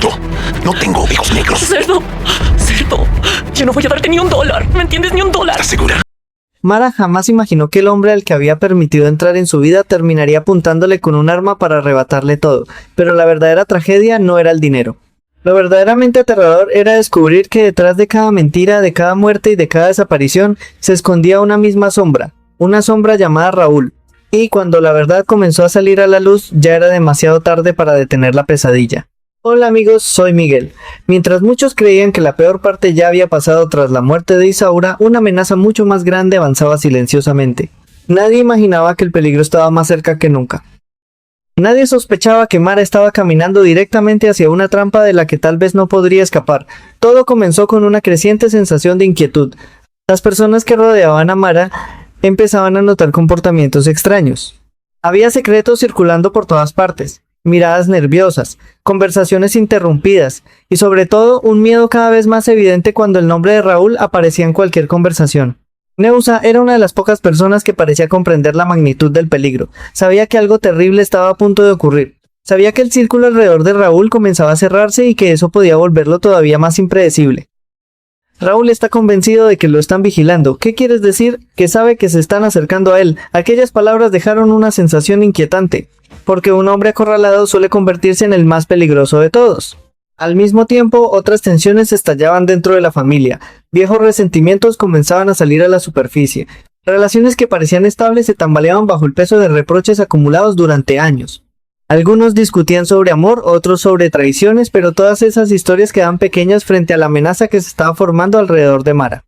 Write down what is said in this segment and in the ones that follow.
Yo no tengo hijos negros. Cerdo, yo no voy a darte ni $1, ¿me entiendes? Ni $1. ¿Estás segura? Mara jamás imaginó que el hombre al que había permitido entrar en su vida terminaría apuntándole con un arma para arrebatarle todo, pero la verdadera tragedia no era el dinero. Lo verdaderamente aterrador era descubrir que detrás de cada mentira, de cada muerte y de cada desaparición se escondía una misma sombra, una sombra llamada Raúl. Y cuando la verdad comenzó a salir a la luz, ya era demasiado tarde para detener la pesadilla. Hola amigos, soy Miguel. Mientras muchos creían que la peor parte ya había pasado tras la muerte de Isaura, una amenaza mucho más grande avanzaba silenciosamente. Nadie imaginaba que el peligro estaba más cerca que nunca. Nadie sospechaba que Mara estaba caminando directamente hacia una trampa de la que tal vez no podría escapar. Todo comenzó con una creciente sensación de inquietud. Las personas que rodeaban a Mara empezaban a notar comportamientos extraños. Había secretos circulando por todas partes. Miradas nerviosas, conversaciones interrumpidas y sobre todo un miedo cada vez más evidente cuando el nombre de Raúl aparecía en cualquier conversación. Neusa era una de las pocas personas que parecía comprender la magnitud del peligro. Sabía que algo terrible estaba a punto de ocurrir. Sabía que el círculo alrededor de Raúl comenzaba a cerrarse y que eso podía volverlo todavía más impredecible. Raúl está convencido de que lo están vigilando. ¿Qué quieres decir? Que sabe que se están acercando a él. Aquellas palabras dejaron una sensación inquietante, porque un hombre acorralado suele convertirse en el más peligroso de todos. Al mismo tiempo, otras tensiones estallaban dentro de la familia. Viejos resentimientos comenzaban a salir a la superficie. Relaciones que parecían estables se tambaleaban bajo el peso de reproches acumulados durante años. Algunos discutían sobre amor, otros sobre traiciones, pero todas esas historias quedaban pequeñas frente a la amenaza que se estaba formando alrededor de Mara.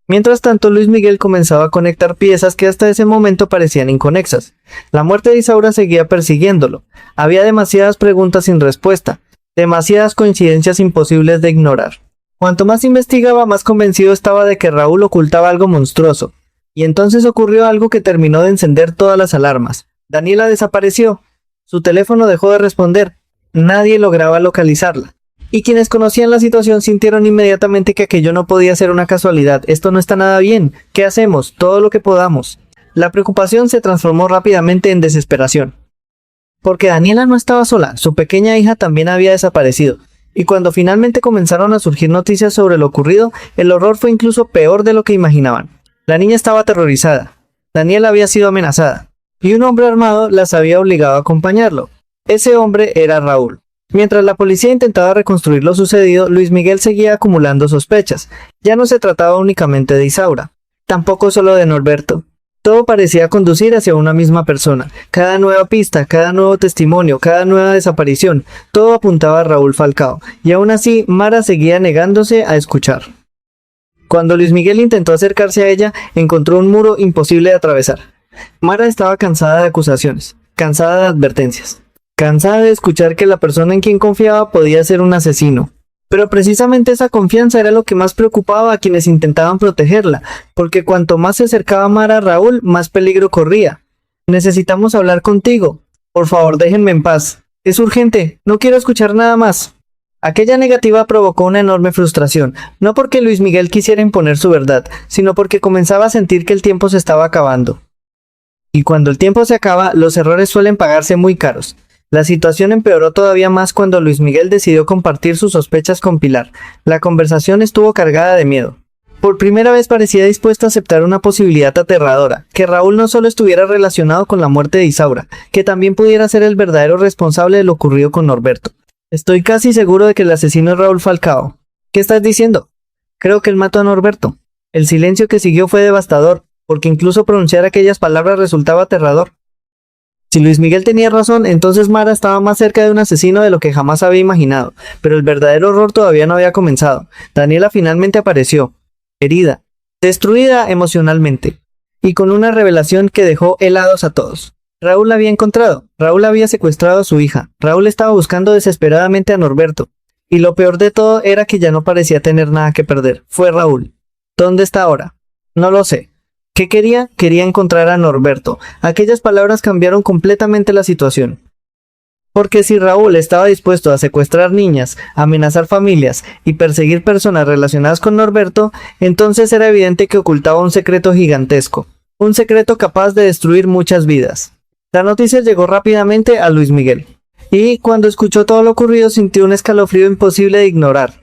Mientras tanto, Luis Miguel comenzaba a conectar piezas que hasta ese momento parecían inconexas. La muerte de Isaura seguía persiguiéndolo. Había demasiadas preguntas sin respuesta, demasiadas coincidencias imposibles de ignorar. Cuanto más investigaba, más convencido estaba de que Raúl ocultaba algo monstruoso. Y entonces ocurrió algo que terminó de encender todas las alarmas. Daniela desapareció. Su teléfono dejó de responder. Nadie lograba localizarla. Y quienes conocían la situación sintieron inmediatamente que aquello no podía ser una casualidad. Esto no está nada bien. ¿Qué hacemos? Todo lo que podamos. La preocupación se transformó rápidamente en desesperación. Porque Daniela no estaba sola. Su pequeña hija también había desaparecido. Y cuando finalmente comenzaron a surgir noticias sobre lo ocurrido, el horror fue incluso peor de lo que imaginaban. La niña estaba aterrorizada. Daniela había sido amenazada. Y un hombre armado las había obligado a acompañarlo. Ese hombre era Raúl. Mientras la policía intentaba reconstruir lo sucedido, Luis Miguel seguía acumulando sospechas. Ya no se trataba únicamente de Isaura, tampoco solo de Norberto. Todo parecía conducir hacia una misma persona. Cada nueva pista, cada nuevo testimonio, cada nueva desaparición, todo apuntaba a Raúl Falcao. Y aún así, Mara seguía negándose a escuchar. Cuando Luis Miguel intentó acercarse a ella, encontró un muro imposible de atravesar. Mara estaba cansada de acusaciones, cansada de advertencias, cansada de escuchar que la persona en quien confiaba podía ser un asesino. Pero precisamente esa confianza era lo que más preocupaba a quienes intentaban protegerla, porque cuanto más se acercaba Mara a Raúl, más peligro corría. Necesitamos hablar contigo. Por favor, déjenme en paz. Es urgente, no quiero escuchar nada más. Aquella negativa provocó una enorme frustración, no porque Luis Miguel quisiera imponer su verdad, sino porque comenzaba a sentir que el tiempo se estaba acabando. Y cuando el tiempo se acaba, los errores suelen pagarse muy caros. La situación empeoró todavía más cuando Luis Miguel decidió compartir sus sospechas con Pilar. La conversación estuvo cargada de miedo. Por primera vez parecía dispuesto a aceptar una posibilidad aterradora, que Raúl no solo estuviera relacionado con la muerte de Isaura, que también pudiera ser el verdadero responsable de lo ocurrido con Norberto. Estoy casi seguro de que el asesino es Raúl Falcao. ¿Qué estás diciendo? Creo que él mató a Norberto. El silencio que siguió fue devastador, porque incluso pronunciar aquellas palabras resultaba aterrador. Si Luis Miguel tenía razón, entonces Mara estaba más cerca de un asesino de lo que jamás había imaginado, pero el verdadero horror todavía no había comenzado. Daniela finalmente apareció, herida, destruida emocionalmente, y con una revelación que dejó helados a todos. Raúl la había encontrado, Raúl había secuestrado a su hija, Raúl estaba buscando desesperadamente a Norberto, y lo peor de todo era que ya no parecía tener nada que perder. Fue Raúl. ¿Dónde está ahora? No lo sé. ¿Qué quería? Quería encontrar a Norberto. Aquellas palabras cambiaron completamente la situación. Porque si Raúl estaba dispuesto a secuestrar niñas, amenazar familias y perseguir personas relacionadas con Norberto, entonces era evidente que ocultaba un secreto gigantesco. Un secreto capaz de destruir muchas vidas. La noticia llegó rápidamente a Luis Miguel. Y cuando escuchó todo lo ocurrido sintió un escalofrío imposible de ignorar.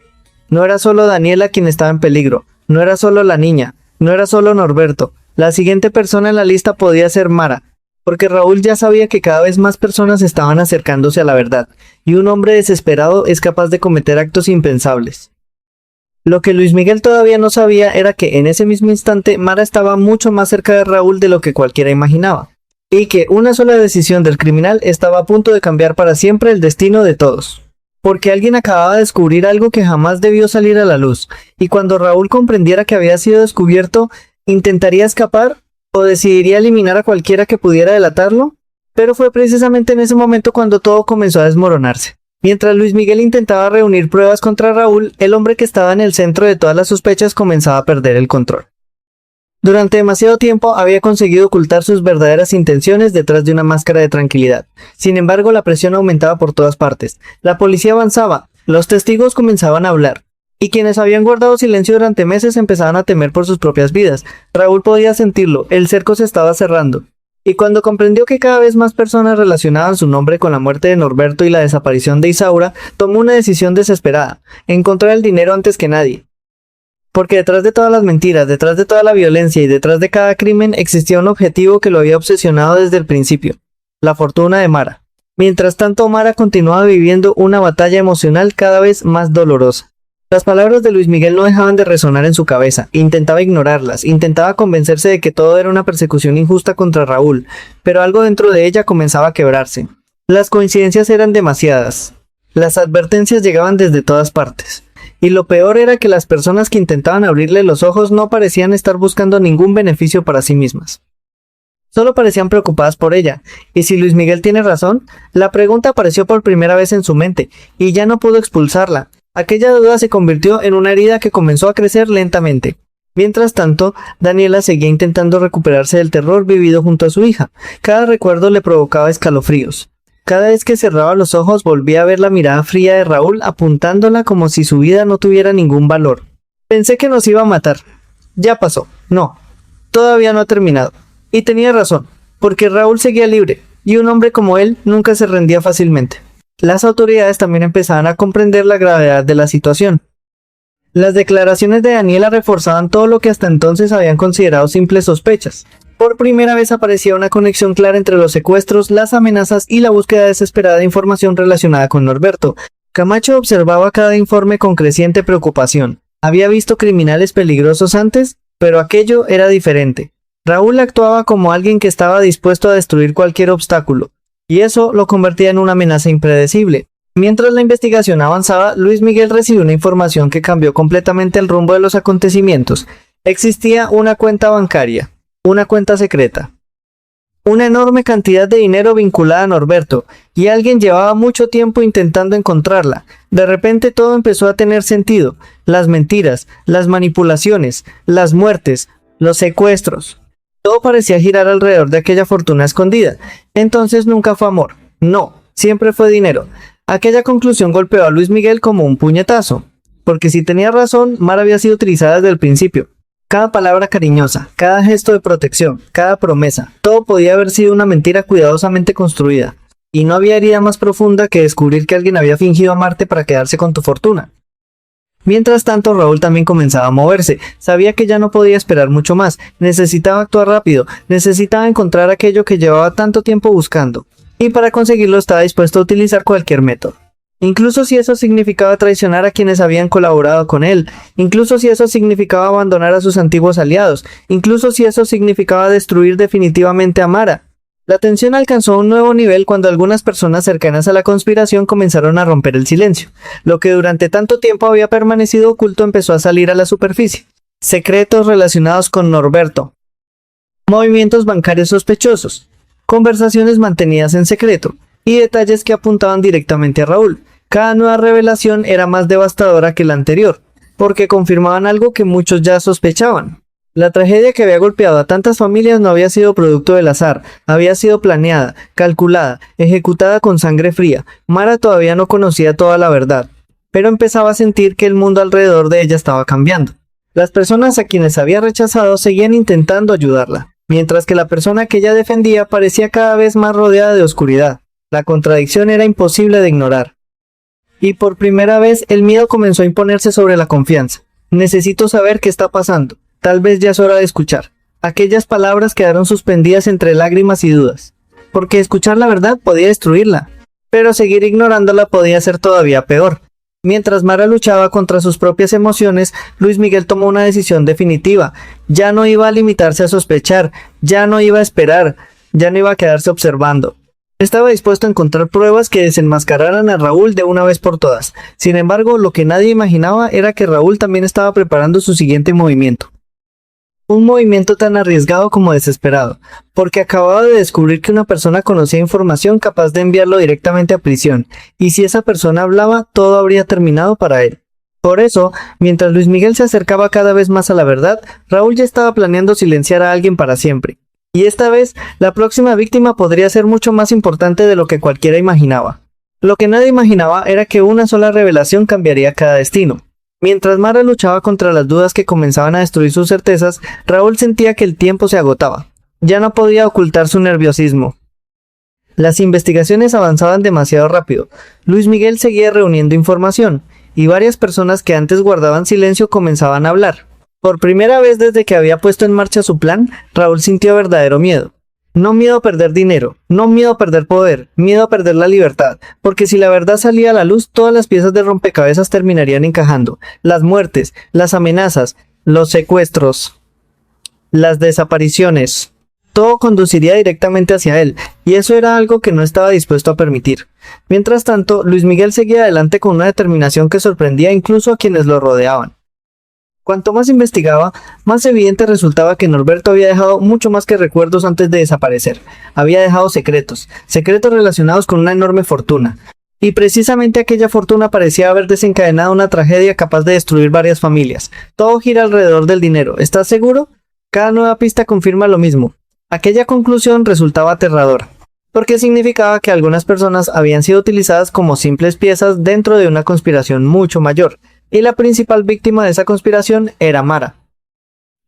No era solo Daniela quien estaba en peligro, no era solo la niña, no era solo Norberto. La siguiente persona en la lista podía ser Mara, porque Raúl ya sabía que cada vez más personas estaban acercándose a la verdad, y un hombre desesperado es capaz de cometer actos impensables. Lo que Luis Miguel todavía no sabía era que en ese mismo instante Mara estaba mucho más cerca de Raúl de lo que cualquiera imaginaba, y que una sola decisión del criminal estaba a punto de cambiar para siempre el destino de todos. Porque alguien acababa de descubrir algo que jamás debió salir a la luz, y cuando Raúl comprendiera que había sido descubierto, ¿intentaría escapar o decidiría eliminar a cualquiera que pudiera delatarlo? Pero fue precisamente en ese momento cuando todo comenzó a desmoronarse. Mientras Luis Miguel intentaba reunir pruebas contra Raúl, el hombre que estaba en el centro de todas las sospechas comenzaba a perder el control. Durante demasiado tiempo había conseguido ocultar sus verdaderas intenciones detrás de una máscara de tranquilidad. Sin embargo, la presión aumentaba por todas partes. La policía avanzaba, los testigos comenzaban a hablar, y quienes habían guardado silencio durante meses empezaban a temer por sus propias vidas. Raúl podía sentirlo, el cerco se estaba cerrando. Y cuando comprendió que cada vez más personas relacionaban su nombre con la muerte de Norberto y la desaparición de Isaura, tomó una decisión desesperada: encontrar el dinero antes que nadie. Porque detrás de todas las mentiras, detrás de toda la violencia y detrás de cada crimen existía un objetivo que lo había obsesionado desde el principio: la fortuna de Mara. Mientras tanto, Mara continuaba viviendo una batalla emocional cada vez más dolorosa. Las palabras de Luis Miguel no dejaban de resonar en su cabeza. Intentaba ignorarlas, intentaba convencerse de que todo era una persecución injusta contra Raúl, pero algo dentro de ella comenzaba a quebrarse. Las coincidencias eran demasiadas. Las advertencias llegaban desde todas partes. Y lo peor era que las personas que intentaban abrirle los ojos no parecían estar buscando ningún beneficio para sí mismas. Solo parecían preocupadas por ella. ¿Y si Luis Miguel tiene razón? La pregunta apareció por primera vez en su mente, y ya no pudo expulsarla. Aquella duda se convirtió en una herida que comenzó a crecer lentamente. Mientras tanto, Daniela seguía intentando recuperarse del terror vivido junto a su hija. Cada recuerdo le provocaba escalofríos. Cada vez que cerraba los ojos volvía a ver la mirada fría de Raúl apuntándola como si su vida no tuviera ningún valor. Pensé que nos iba a matar. Ya pasó. No. Todavía no ha terminado. Y tenía razón, porque Raúl seguía libre, y un hombre como él nunca se rendía fácilmente. Las autoridades también empezaban a comprender la gravedad de la situación. Las declaraciones de Daniela reforzaban todo lo que hasta entonces habían considerado simples sospechas. Por primera vez aparecía una conexión clara entre los secuestros, las amenazas y la búsqueda desesperada de información relacionada con Norberto. Camacho observaba cada informe con creciente preocupación. Había visto criminales peligrosos antes, pero aquello era diferente. Raúl actuaba como alguien que estaba dispuesto a destruir cualquier obstáculo, y eso lo convertía en una amenaza impredecible. Mientras la investigación avanzaba, Luis Miguel recibió una información que cambió completamente el rumbo de los acontecimientos. Existía una cuenta bancaria, una cuenta secreta, una enorme cantidad de dinero vinculada a Norberto, y alguien llevaba mucho tiempo intentando encontrarla. De repente todo empezó a tener sentido: las mentiras, las manipulaciones, las muertes, los secuestros. Todo parecía girar alrededor de aquella fortuna escondida. Entonces nunca fue amor. No, siempre fue dinero. Aquella conclusión golpeó a Luis Miguel como un puñetazo. Porque si tenía razón, Mara había sido utilizada desde el principio. Cada palabra cariñosa, cada gesto de protección, cada promesa, todo podía haber sido una mentira cuidadosamente construida. Y no había herida más profunda que descubrir que alguien había fingido amarte para quedarse con tu fortuna. Mientras tanto, Raúl también comenzaba a moverse. Sabía que ya no podía esperar mucho más. Necesitaba actuar rápido. Necesitaba encontrar aquello que llevaba tanto tiempo buscando. Y para conseguirlo estaba dispuesto a utilizar cualquier método. Incluso si eso significaba traicionar a quienes habían colaborado con él. Incluso si eso significaba abandonar a sus antiguos aliados. Incluso si eso significaba destruir definitivamente a Mara. La tensión alcanzó un nuevo nivel cuando algunas personas cercanas a la conspiración comenzaron a romper el silencio. Lo que durante tanto tiempo había permanecido oculto empezó a salir a la superficie. Secretos relacionados con Norberto. Movimientos bancarios sospechosos. Conversaciones mantenidas en secreto. Y detalles que apuntaban directamente a Raúl. Cada nueva revelación era más devastadora que la anterior, porque confirmaban algo que muchos ya sospechaban. La tragedia que había golpeado a tantas familias no había sido producto del azar, había sido planeada, calculada, ejecutada con sangre fría. Mara todavía no conocía toda la verdad, pero empezaba a sentir que el mundo alrededor de ella estaba cambiando. Las personas a quienes había rechazado seguían intentando ayudarla, mientras que la persona que ella defendía parecía cada vez más rodeada de oscuridad. La contradicción era imposible de ignorar. Y por primera vez el miedo comenzó a imponerse sobre la confianza. Necesito saber qué está pasando. Tal vez ya es hora de escuchar. Aquellas palabras quedaron suspendidas entre lágrimas y dudas. Porque escuchar la verdad podía destruirla. Pero seguir ignorándola podía ser todavía peor. Mientras Mara luchaba contra sus propias emociones, Luis Miguel tomó una decisión definitiva. Ya no iba a limitarse a sospechar, ya no iba a esperar, ya no iba a quedarse observando. Estaba dispuesto a encontrar pruebas que desenmascararan a Raúl de una vez por todas. Sin embargo, lo que nadie imaginaba era que Raúl también estaba preparando su siguiente movimiento. Un movimiento tan arriesgado como desesperado, porque acababa de descubrir que una persona conocía información capaz de enviarlo directamente a prisión, y si esa persona hablaba, todo habría terminado para él. Por eso, mientras Luis Miguel se acercaba cada vez más a la verdad, Raúl ya estaba planeando silenciar a alguien para siempre. Y esta vez, la próxima víctima podría ser mucho más importante de lo que cualquiera imaginaba. Lo que nadie imaginaba era que una sola revelación cambiaría cada destino. Mientras Mara luchaba contra las dudas que comenzaban a destruir sus certezas, Raúl sentía que el tiempo se agotaba. Ya no podía ocultar su nerviosismo. Las investigaciones avanzaban demasiado rápido. Luis Miguel seguía reuniendo información, y varias personas que antes guardaban silencio comenzaban a hablar. Por primera vez desde que había puesto en marcha su plan, Raúl sintió verdadero miedo. No miedo a perder dinero, no miedo a perder poder, miedo a perder la libertad, porque si la verdad salía a la luz, todas las piezas de rompecabezas terminarían encajando. Las muertes, las amenazas, los secuestros, las desapariciones, todo conduciría directamente hacia él, y eso era algo que no estaba dispuesto a permitir. Mientras tanto, Luis Miguel seguía adelante con una determinación que sorprendía incluso a quienes lo rodeaban. Cuanto más investigaba, más evidente resultaba que Norberto había dejado mucho más que recuerdos antes de desaparecer. Había dejado secretos relacionados con una enorme fortuna. Y precisamente aquella fortuna parecía haber desencadenado una tragedia capaz de destruir varias familias. Todo gira alrededor del dinero, ¿estás seguro? Cada nueva pista confirma lo mismo. Aquella conclusión resultaba aterradora, porque significaba que algunas personas habían sido utilizadas como simples piezas dentro de una conspiración mucho mayor. Y la principal víctima de esa conspiración era Mara.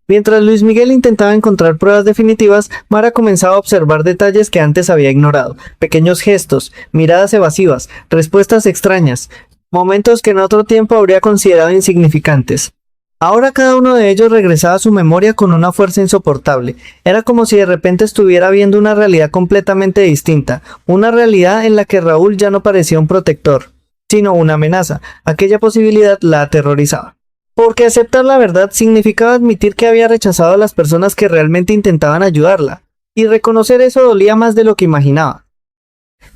Mientras Luis Miguel intentaba encontrar pruebas definitivas, Mara comenzaba a observar detalles que antes había ignorado, pequeños gestos, miradas evasivas, respuestas extrañas, momentos que en otro tiempo habría considerado insignificantes. Ahora cada uno de ellos regresaba a su memoria con una fuerza insoportable. Era como si de repente estuviera viendo una realidad completamente distinta, una realidad en la que Raúl ya no parecía un protector, sino una amenaza. Aquella posibilidad la aterrorizaba. Porque aceptar la verdad significaba admitir que había rechazado a las personas que realmente intentaban ayudarla, y reconocer eso dolía más de lo que imaginaba.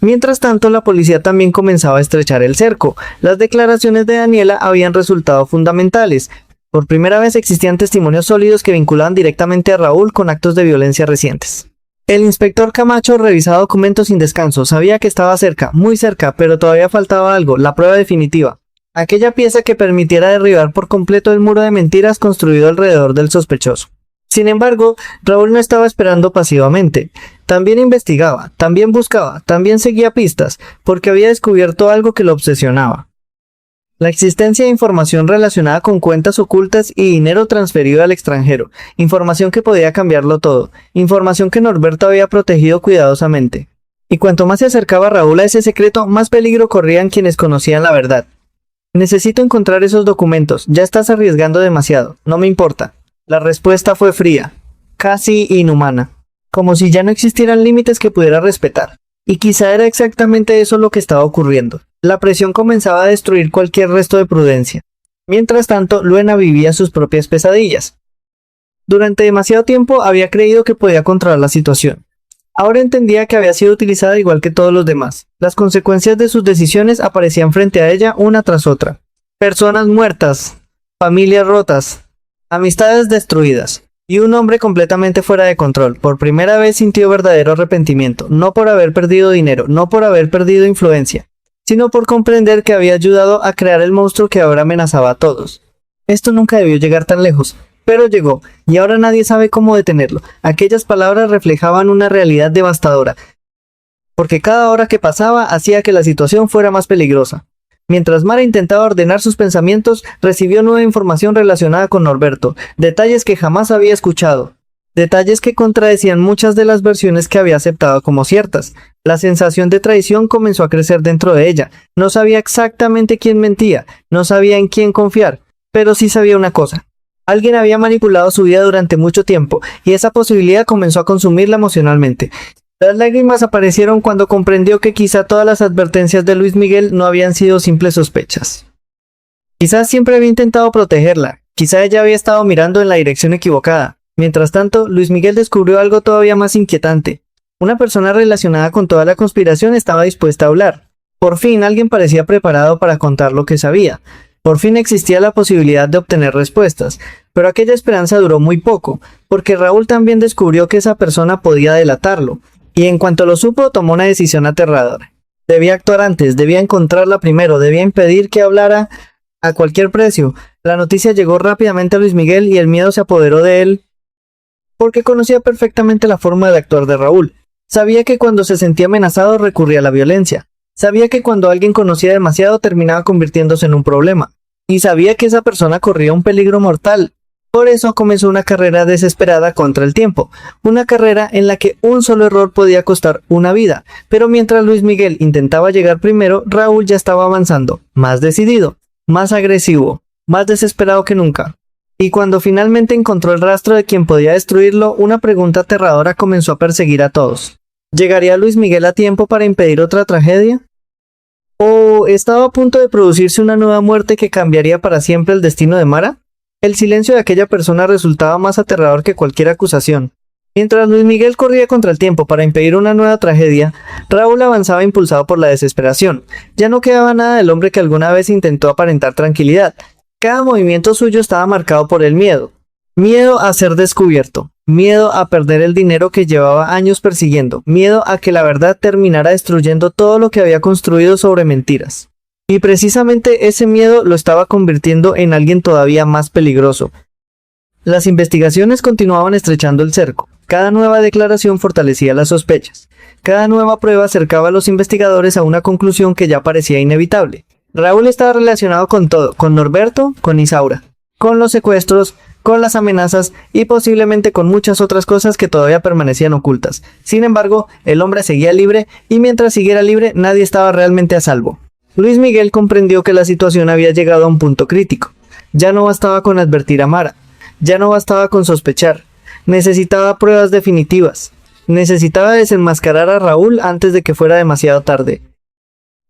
Mientras tanto, la policía también comenzaba a estrechar el cerco. Las declaraciones de Daniela habían resultado fundamentales. Por primera vez existían testimonios sólidos que vinculaban directamente a Raúl con actos de violencia recientes. El inspector Camacho revisaba documentos sin descanso, sabía que estaba cerca, muy cerca, pero todavía faltaba algo, la prueba definitiva. Aquella pieza que permitiera derribar por completo el muro de mentiras construido alrededor del sospechoso. Sin embargo, Raúl no estaba esperando pasivamente. También investigaba, también buscaba, también seguía pistas, porque había descubierto algo que lo obsesionaba. La existencia de información relacionada con cuentas ocultas y dinero transferido al extranjero, información que podía cambiarlo todo, información que Norberto había protegido cuidadosamente. Y cuanto más se acercaba Raúl a ese secreto, más peligro corrían quienes conocían la verdad. Necesito encontrar esos documentos, ya estás arriesgando demasiado, no me importa. La respuesta fue fría, casi inhumana, como si ya no existieran límites que pudiera respetar. Y quizá era exactamente eso lo que estaba ocurriendo. La presión comenzaba a destruir cualquier resto de prudencia. Mientras tanto, Luena vivía sus propias pesadillas. Durante demasiado tiempo había creído que podía controlar la situación. Ahora entendía que había sido utilizada igual que todos los demás. Las consecuencias de sus decisiones aparecían frente a ella una tras otra. Personas muertas, familias rotas, amistades destruidas. Y un hombre completamente fuera de control. Por primera vez sintió verdadero arrepentimiento, no por haber perdido dinero, no por haber perdido influencia, sino por comprender que había ayudado a crear el monstruo que ahora amenazaba a todos. Esto nunca debió llegar tan lejos, pero llegó, y ahora nadie sabe cómo detenerlo. Aquellas palabras reflejaban una realidad devastadora, porque cada hora que pasaba hacía que la situación fuera más peligrosa. Mientras Mara intentaba ordenar sus pensamientos, recibió nueva información relacionada con Norberto, detalles que jamás había escuchado. detalles que contradecían muchas de las versiones que había aceptado como ciertas. La sensación de traición comenzó a crecer dentro de ella. No sabía exactamente quién mentía, no sabía en quién confiar, pero sí sabía una cosa. Alguien había manipulado su vida durante mucho tiempo, y esa posibilidad comenzó a consumirla emocionalmente. Las lágrimas aparecieron cuando comprendió que quizá todas las advertencias de Luis Miguel no habían sido simples sospechas. Quizás siempre había intentado protegerla, quizá ella había estado mirando en la dirección equivocada. Mientras tanto, Luis Miguel descubrió algo todavía más inquietante. Una persona relacionada con toda la conspiración estaba dispuesta a hablar. Por fin alguien parecía preparado para contar lo que sabía. Por fin existía la posibilidad de obtener respuestas, pero aquella esperanza duró muy poco, porque Raúl también descubrió que esa persona podía delatarlo, y en cuanto lo supo tomó una decisión aterradora. Debía actuar antes, debía encontrarla primero, debía impedir que hablara a cualquier precio. La noticia llegó rápidamente a Luis Miguel y el miedo se apoderó de él, porque conocía perfectamente la forma de actuar de Raúl. Sabía que cuando se sentía amenazado recurría a la violencia. Sabía que cuando alguien conocía demasiado terminaba convirtiéndose en un problema. Y sabía que esa persona corría un peligro mortal. Por eso comenzó una carrera desesperada contra el tiempo. Una carrera en la que un solo error podía costar una vida. Pero mientras Luis Miguel intentaba llegar primero, Raúl ya estaba avanzando, más decidido, más agresivo, más desesperado que nunca. Y cuando finalmente encontró el rastro de quien podía destruirlo, una pregunta aterradora comenzó a perseguir a todos. ¿Llegaría Luis Miguel a tiempo para impedir otra tragedia? ¿O estaba a punto de producirse una nueva muerte que cambiaría para siempre el destino de Mara? El silencio de aquella persona resultaba más aterrador que cualquier acusación. Mientras Luis Miguel corría contra el tiempo para impedir una nueva tragedia, Raúl avanzaba impulsado por la desesperación. Ya no quedaba nada del hombre que alguna vez intentó aparentar tranquilidad. Cada movimiento suyo estaba marcado por el miedo. Miedo a ser descubierto. Miedo a perder el dinero que llevaba años persiguiendo. Miedo a que la verdad terminara destruyendo todo lo que había construido sobre mentiras. Y precisamente ese miedo lo estaba convirtiendo en alguien todavía más peligroso. Las investigaciones continuaban estrechando el cerco. Cada nueva declaración fortalecía las sospechas. Cada nueva prueba acercaba a los investigadores a una conclusión que ya parecía inevitable. Raúl estaba relacionado con todo, con Norberto, con Isaura, con los secuestros, con las amenazas y posiblemente con muchas otras cosas que todavía permanecían ocultas. Sin embargo, el hombre seguía libre y mientras siguiera libre nadie estaba realmente a salvo. Luis Miguel comprendió que la situación había llegado a un punto crítico. Ya no bastaba con advertir a Mara, ya no bastaba con sospechar, necesitaba pruebas definitivas, necesitaba desenmascarar a Raúl antes de que fuera demasiado tarde.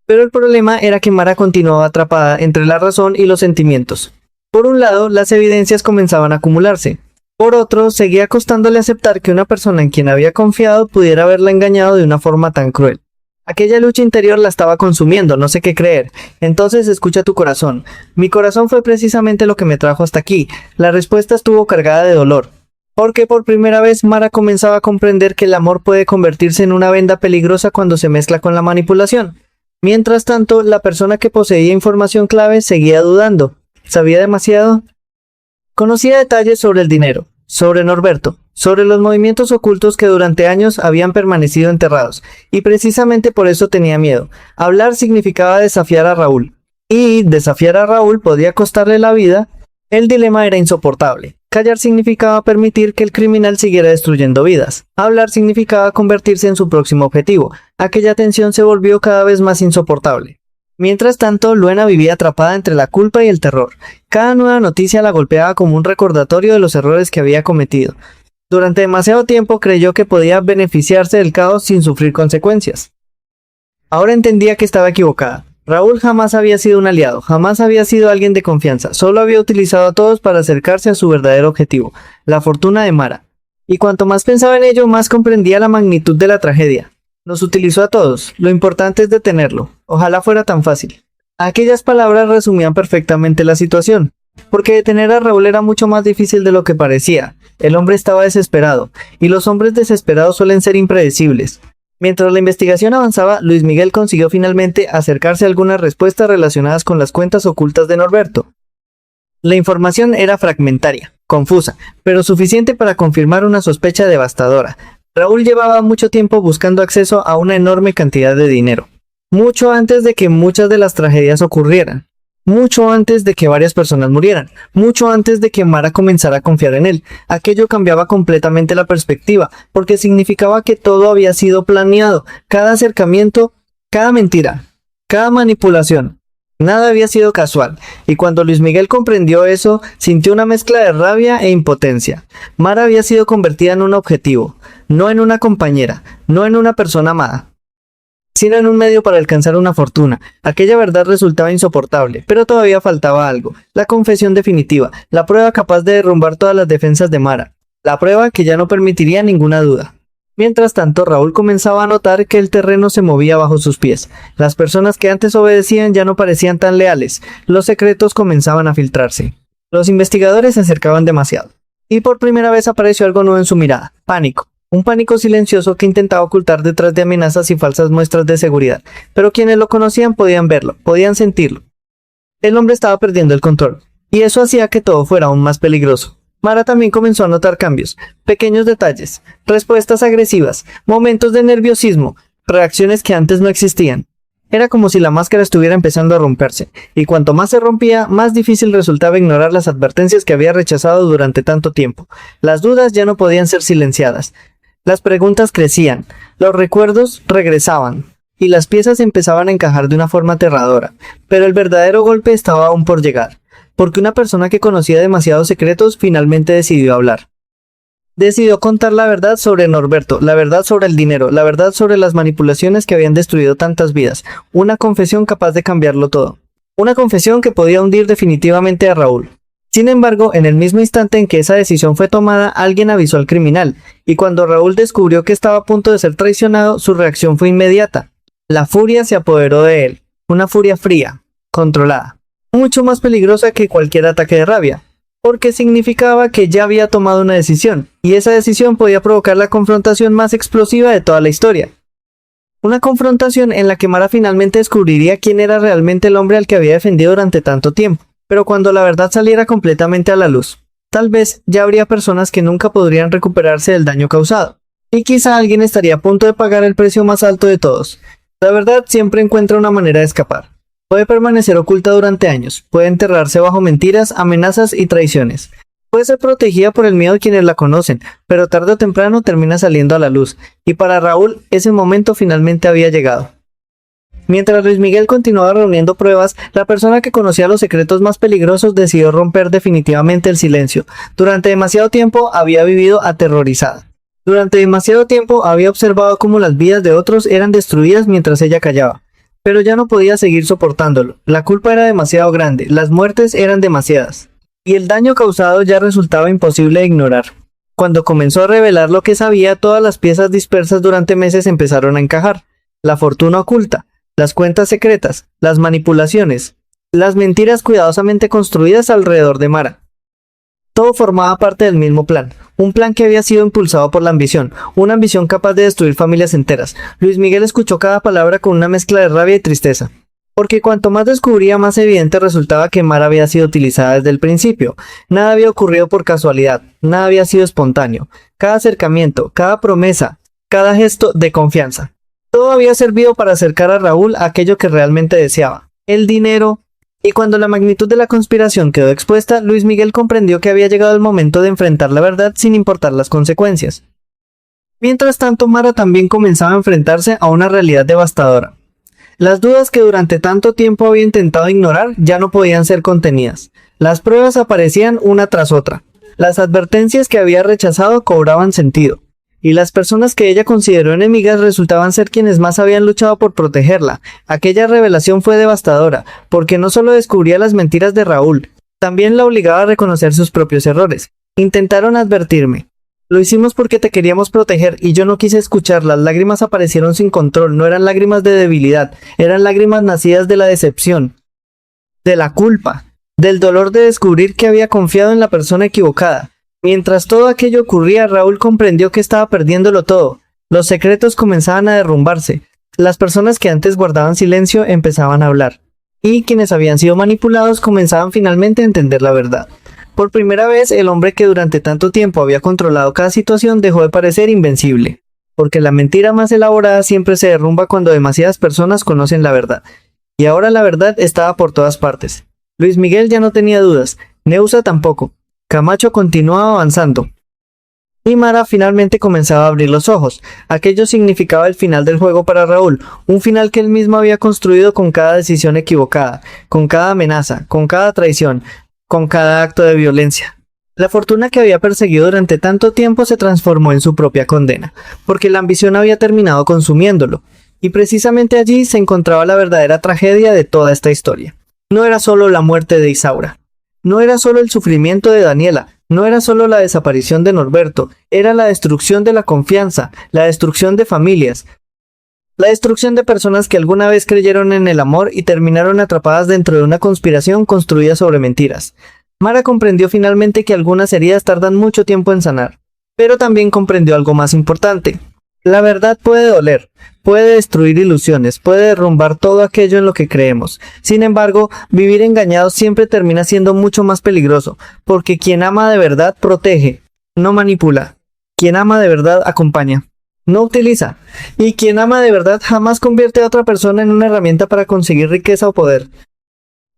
Pero el problema era que Mara continuaba atrapada entre la razón y los sentimientos. Por un lado, las evidencias comenzaban a acumularse. Por otro, seguía costándole aceptar que una persona en quien había confiado pudiera haberla engañado de una forma tan cruel. Aquella lucha interior la estaba consumiendo, no sé qué creer. Entonces escucha tu corazón. Mi corazón fue precisamente lo que me trajo hasta aquí. La respuesta estuvo cargada de dolor. Porque por primera vez Mara comenzaba a comprender que el amor puede convertirse en una venda peligrosa cuando se mezcla con la manipulación. Mientras tanto, la persona que poseía información clave seguía dudando. ¿Sabía demasiado? Conocía detalles sobre el dinero, sobre Norberto, sobre los movimientos ocultos que durante años habían permanecido enterrados, y precisamente por eso tenía miedo. Hablar significaba desafiar a Raúl, y desafiar a Raúl podía costarle la vida. El dilema era insoportable. Callar significaba permitir que el criminal siguiera destruyendo vidas. Hablar significaba convertirse en su próximo objetivo. Aquella tensión se volvió cada vez más insoportable. Mientras tanto, Luena vivía atrapada entre la culpa y el terror. Cada nueva noticia la golpeaba como un recordatorio de los errores que había cometido. Durante demasiado tiempo creyó que podía beneficiarse del caos sin sufrir consecuencias. Ahora entendía que estaba equivocada. Raúl jamás había sido un aliado, jamás había sido alguien de confianza, solo había utilizado a todos para acercarse a su verdadero objetivo, la fortuna de Mara. Y cuanto más pensaba en ello, más comprendía la magnitud de la tragedia. Nos utilizó a todos, lo importante es detenerlo, ojalá fuera tan fácil. Aquellas palabras resumían perfectamente la situación, porque detener a Raúl era mucho más difícil de lo que parecía. El hombre estaba desesperado, y los hombres desesperados suelen ser impredecibles. Mientras la investigación avanzaba, Luis Miguel consiguió finalmente acercarse a algunas respuestas relacionadas con las cuentas ocultas de Norberto. La información era fragmentaria, confusa, pero suficiente para confirmar una sospecha devastadora. Raúl llevaba mucho tiempo buscando acceso a una enorme cantidad de dinero, mucho antes de que muchas de las tragedias ocurrieran. mucho antes de que varias personas murieran, mucho antes de que Mara comenzara a confiar en él. Aquello cambiaba completamente la perspectiva, porque significaba que todo había sido planeado, cada acercamiento, cada mentira, cada manipulación. Nada había sido casual, y cuando Luis Miguel comprendió eso, sintió una mezcla de rabia e impotencia. Mara había sido convertida en un objetivo, no en una compañera, no en una persona amada, sino en un medio para alcanzar una fortuna. Aquella verdad resultaba insoportable, pero todavía faltaba algo: la confesión definitiva, la prueba capaz de derrumbar todas las defensas de Mara, la prueba que ya no permitiría ninguna duda. Mientras tanto, Raúl comenzaba a notar que el terreno se movía bajo sus pies. Las personas que antes obedecían ya no parecían tan leales, los secretos comenzaban a filtrarse. Los investigadores se acercaban demasiado, y por primera vez apareció algo nuevo en su mirada: pánico. Un pánico silencioso que intentaba ocultar detrás de amenazas y falsas muestras de seguridad, pero quienes lo conocían podían verlo, podían sentirlo. El hombre estaba perdiendo el control, y eso hacía que todo fuera aún más peligroso. Mara también comenzó a notar cambios, pequeños detalles, respuestas agresivas, momentos de nerviosismo, reacciones que antes no existían. Era como si la máscara estuviera empezando a romperse, y cuanto más se rompía, más difícil resultaba ignorar las advertencias que había rechazado durante tanto tiempo. Las dudas ya no podían ser silenciadas. Las preguntas crecían, los recuerdos regresaban, y las piezas empezaban a encajar de una forma aterradora. Pero el verdadero golpe estaba aún por llegar, porque una persona que conocía demasiados secretos finalmente decidió hablar. Decidió contar la verdad sobre Norberto, la verdad sobre el dinero, la verdad sobre las manipulaciones que habían destruido tantas vidas. Una confesión capaz de cambiarlo todo. Una confesión que podía hundir definitivamente a Raúl. Sin embargo, en el mismo instante en que esa decisión fue tomada, alguien avisó al criminal, y cuando Raúl descubrió que estaba a punto de ser traicionado, su reacción fue inmediata. La furia se apoderó de él, una furia fría, controlada, mucho más peligrosa que cualquier ataque de rabia, porque significaba que ya había tomado una decisión, y esa decisión podía provocar la confrontación más explosiva de toda la historia. Una confrontación en la que Mara finalmente descubriría quién era realmente el hombre al que había defendido durante tanto tiempo. Pero cuando la verdad saliera completamente a la luz, tal vez ya habría personas que nunca podrían recuperarse del daño causado. Y quizá alguien estaría a punto de pagar el precio más alto de todos. La verdad siempre encuentra una manera de escapar. Puede permanecer oculta durante años, puede enterrarse bajo mentiras, amenazas y traiciones. Puede ser protegida por el miedo de quienes la conocen, pero tarde o temprano termina saliendo a la luz. Y para Raúl, ese momento finalmente había llegado. Mientras Luis Miguel continuaba reuniendo pruebas, la persona que conocía los secretos más peligrosos decidió romper definitivamente el silencio. Durante demasiado tiempo había vivido aterrorizada. Durante demasiado tiempo había observado cómo las vidas de otros eran destruidas mientras ella callaba. Pero ya no podía seguir soportándolo. La culpa era demasiado grande, las muertes eran demasiadas, y el daño causado ya resultaba imposible de ignorar. Cuando comenzó a revelar lo que sabía, todas las piezas dispersas durante meses empezaron a encajar. La fortuna oculta, las cuentas secretas, las manipulaciones, las mentiras cuidadosamente construidas alrededor de Mara. Todo formaba parte del mismo plan, un plan que había sido impulsado por la ambición, una ambición capaz de destruir familias enteras. Luis Miguel escuchó cada palabra con una mezcla de rabia y tristeza, porque cuanto más descubría, más evidente resultaba que Mara había sido utilizada desde el principio. Nada había ocurrido por casualidad, nada había sido espontáneo. Cada acercamiento, cada promesa, cada gesto de confianza, todo había servido para acercar a Raúl a aquello que realmente deseaba, el dinero. Y cuando la magnitud de la conspiración quedó expuesta, Luis Miguel comprendió que había llegado el momento de enfrentar la verdad sin importar las consecuencias. Mientras tanto, Mara también comenzaba a enfrentarse a una realidad devastadora. Las dudas que durante tanto tiempo había intentado ignorar ya no podían ser contenidas. Las pruebas aparecían una tras otra. Las advertencias que había rechazado cobraban sentido. Y las personas que ella consideró enemigas resultaban ser quienes más habían luchado por protegerla. Aquella revelación fue devastadora, porque no solo descubría las mentiras de Raúl, también la obligaba a reconocer sus propios errores. Intentaron advertirme. Lo hicimos porque te queríamos proteger y yo no quise escuchar. Las lágrimas aparecieron sin control, no eran lágrimas de debilidad, eran lágrimas nacidas de la decepción, de la culpa, del dolor de descubrir que había confiado en la persona equivocada. Mientras todo aquello ocurría, Raúl comprendió que estaba perdiéndolo todo. Los secretos comenzaban a derrumbarse. Las personas que antes guardaban silencio empezaban a hablar. Y quienes habían sido manipulados comenzaban finalmente a entender la verdad. Por primera vez, el hombre que durante tanto tiempo había controlado cada situación dejó de parecer invencible. Porque la mentira más elaborada siempre se derrumba cuando demasiadas personas conocen la verdad. Y ahora la verdad estaba por todas partes. Luis Miguel ya no tenía dudas, Neusa tampoco. Camacho continuaba avanzando. Y Mara finalmente comenzaba a abrir los ojos. Aquello significaba el final del juego para Raúl, un final que él mismo había construido con cada decisión equivocada, con cada amenaza, con cada traición, con cada acto de violencia. La fortuna que había perseguido durante tanto tiempo se transformó en su propia condena, porque la ambición había terminado consumiéndolo, y precisamente allí se encontraba la verdadera tragedia de toda esta historia. No era solo la muerte de Isaura, no era solo el sufrimiento de Daniela, no era solo la desaparición de Norberto, era la destrucción de la confianza, la destrucción de familias, la destrucción de personas que alguna vez creyeron en el amor y terminaron atrapadas dentro de una conspiración construida sobre mentiras. Mara comprendió finalmente que algunas heridas tardan mucho tiempo en sanar, pero también comprendió algo más importante. La verdad puede doler, puede destruir ilusiones, puede derrumbar todo aquello en lo que creemos. Sin embargo, vivir engañado siempre termina siendo mucho más peligroso, porque quien ama de verdad protege, no manipula. Quien ama de verdad acompaña, no utiliza. Y quien ama de verdad jamás convierte a otra persona en una herramienta para conseguir riqueza o poder.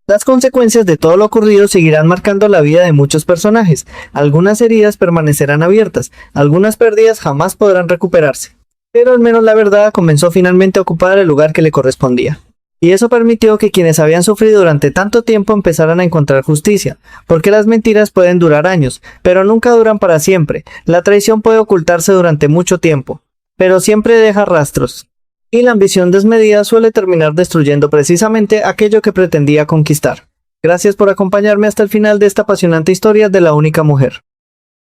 Las consecuencias de todo lo ocurrido seguirán marcando la vida de muchos personajes. Algunas heridas permanecerán abiertas, algunas pérdidas jamás podrán recuperarse. Pero al menos la verdad comenzó finalmente a ocupar el lugar que le correspondía. Y eso permitió que quienes habían sufrido durante tanto tiempo empezaran a encontrar justicia, porque las mentiras pueden durar años, pero nunca duran para siempre. La traición puede ocultarse durante mucho tiempo, pero siempre deja rastros. Y la ambición desmedida suele terminar destruyendo precisamente aquello que pretendía conquistar. Gracias por acompañarme hasta el final de esta apasionante historia de la única mujer.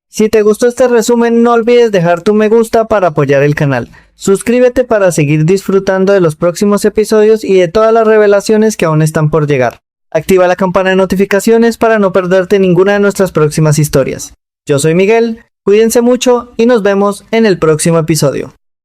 Si te gustó este resumen, no olvides dejar tu me gusta para apoyar el canal. Suscríbete para seguir disfrutando de los próximos episodios y de todas las revelaciones que aún están por llegar. Activa la campana de notificaciones para no perderte ninguna de nuestras próximas historias. Yo soy Miguel, cuídense mucho y nos vemos en el próximo episodio.